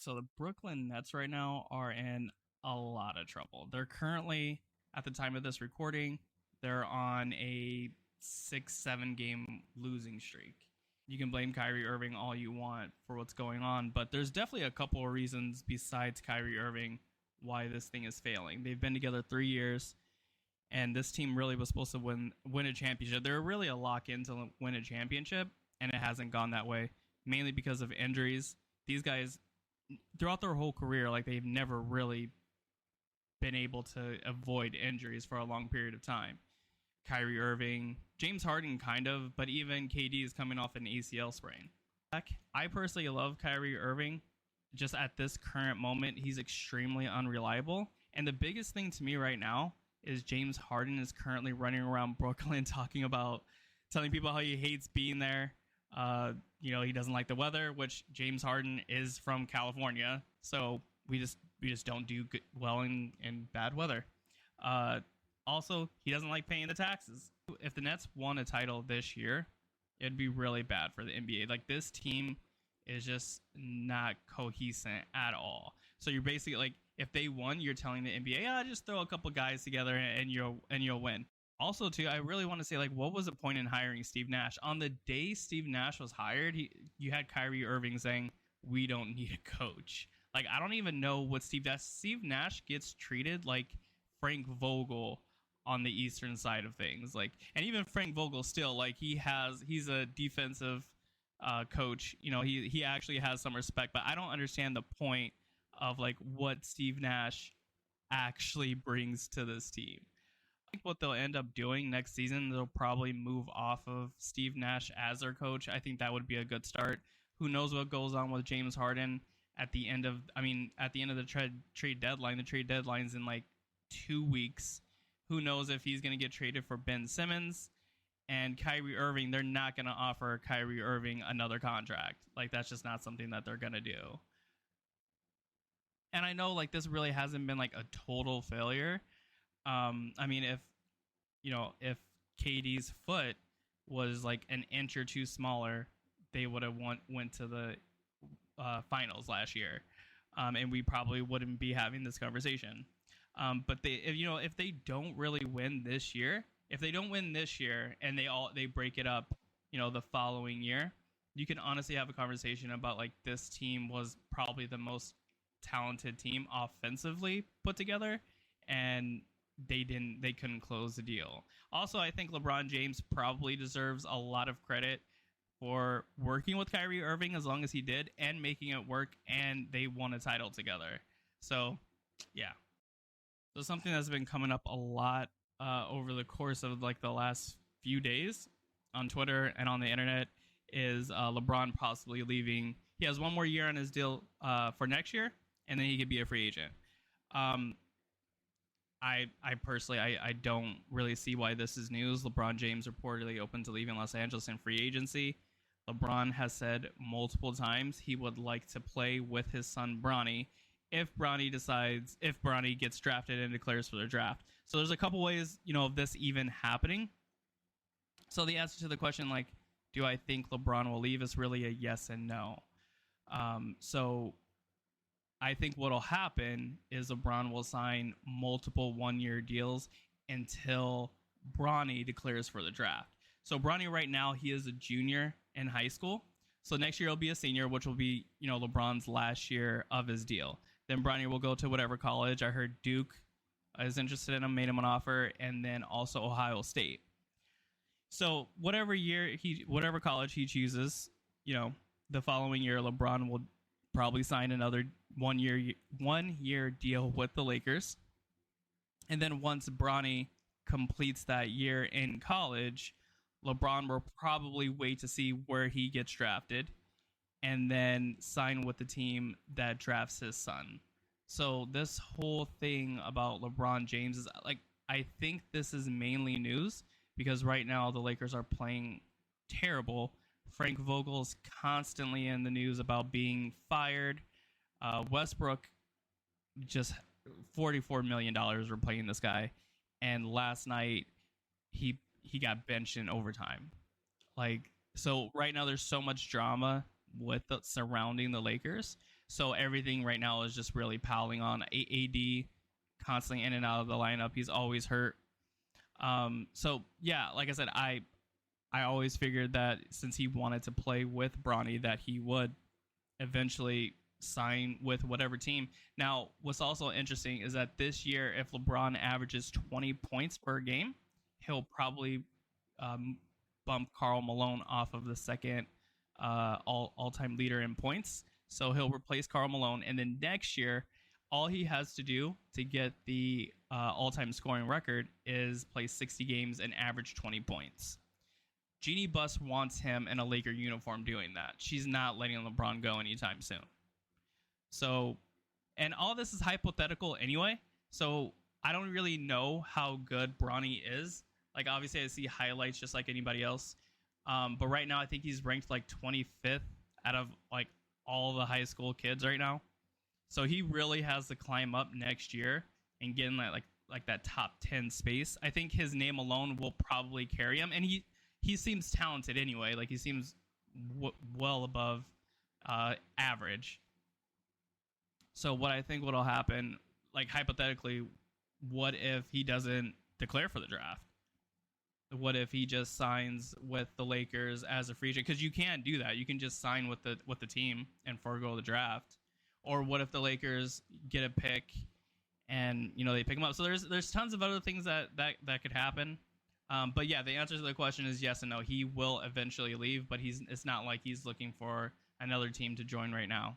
So the Brooklyn Nets right now are in a lot of trouble. They're currently, at the time of this recording, they're on a 6-7 game losing streak. You can blame Kyrie Irving all you want for what's going on, but there's definitely a couple of reasons besides Kyrie Irving why this thing is failing. They've been together 3 years, and this team really was supposed to win a championship. They're really a lock in to win a championship, and it hasn't gone that way, mainly because of injuries. These guys, throughout their whole career, like, they've never really been able to avoid injuries for a long period of time. Kyrie Irving, James Harden kind of, but even KD is coming off an ACL sprain. I personally love Kyrie Irving. Just at this current moment, he's extremely unreliable. And the biggest thing to me right now is James Harden is currently running around Brooklyn telling people how he hates being there. He doesn't like the weather, which James Harden is from California, so we just don't do well in bad weather. Also, he doesn't like paying the taxes. If the Nets won a title this year, it'd be really bad for the NBA. Like, this team is just not cohesive at all. So you're basically like, if they won, you're telling the NBA, just throw a couple guys together and you'll win. Also, too, I really want to say, like, what was the point in hiring Steve Nash? On the day Steve Nash was hired, you had Kyrie Irving saying, "We don't need a coach." Like, I don't even know what Steve Nash gets treated like Frank Vogel on the Eastern side of things. Like, and even Frank Vogel still, like, he's a defensive coach. He actually has some respect, but I don't understand the point of, like, what Steve Nash actually brings to this team. I think what they'll end up doing next season, they'll probably move off of Steve Nash as their coach. I think that would be a good start. Who knows what goes on with James Harden at the end of the trade deadline. The trade deadline's in like 2 weeks. Who knows if he's going to get traded for Ben Simmons and Kyrie Irving. They're not going to offer Kyrie Irving another contract. Like, that's just not something that they're going to do. And I know, like, this really hasn't been like a total failure. If KD's foot was like an inch or two smaller, they would have went to the finals last year, and we probably wouldn't be having this conversation. But if they don't really win this year, and they break it up, the following year, you can honestly have a conversation about, like, this team was probably the most talented team offensively put together, and they couldn't close the deal. Also, I think LeBron James probably deserves a lot of credit for working with Kyrie Irving as long as he did and making it work, and they won a title together. So, yeah. So something that's been coming up a lot over the course of, like, the last few days on Twitter and on the internet is LeBron possibly leaving. He has one more year on his deal for next year, and then he could be a free agent. I personally, I don't really see why this is news. LeBron James reportedly open to leaving Los Angeles in free agency. LeBron has said multiple times he would like to play with his son Bronny if Bronny gets drafted and declares for the draft. So there's a couple ways, of this even happening. So the answer to the question, like, do I think LeBron will leave, is really a yes and no. So I think what'll happen is LeBron will sign multiple one-year deals until Bronny declares for the draft. So Bronny right now, he is a junior in high school. So next year he'll be a senior, which will be, LeBron's last year of his deal. Then Bronny will go to whatever college. I heard Duke is interested in him, made him an offer, and then also Ohio State. So whatever college he chooses, the following year LeBron will probably sign another one-year deal with the Lakers. And then once Bronny completes that year in college, LeBron will probably wait to see where he gets drafted and then sign with the team that drafts his son. So this whole thing about LeBron James is, like, I think this is mainly news because right now the Lakers are playing terrible. Frank Vogel's constantly in the news about being fired. Westbrook, just $44 million we're paying this guy. And last night, he got benched in overtime. Like, so right now there's so much drama with the surrounding the Lakers. So everything right now is just really piling on AD, constantly in and out of the lineup. He's always hurt. So yeah, like I said, I always figured that since he wanted to play with Bronny, that he would eventually sign with whatever team. Now, what's also interesting is that this year, if LeBron averages 20 points per game, he'll probably bump Karl Malone off of the second all-time leader in points. So he'll replace Karl Malone, and then next year, all he has to do to get the all-time scoring record is play 60 games and average 20 points. Jeannie Buss wants him in a Laker uniform doing that. She's not letting LeBron go anytime soon. So, and all this is hypothetical anyway. So I don't really know how good Bronny is. Like, obviously I see highlights just like anybody else. But right now I think he's ranked like 25th out of like all the high school kids right now. So he really has to climb up next year and get in like that top 10 space. I think his name alone will probably carry him. And he seems talented anyway. Like, he seems well above average. So what I think what'll happen, like hypothetically, what if he doesn't declare for the draft? What if he just signs with the Lakers as a free agent? Because you can't do that. You can just sign with the team and forego the draft. Or what if the Lakers get a pick and they pick him up? So there's tons of other things that could happen. But yeah, the answer to the question is yes and no. He will eventually leave, but it's not like he's looking for another team to join right now.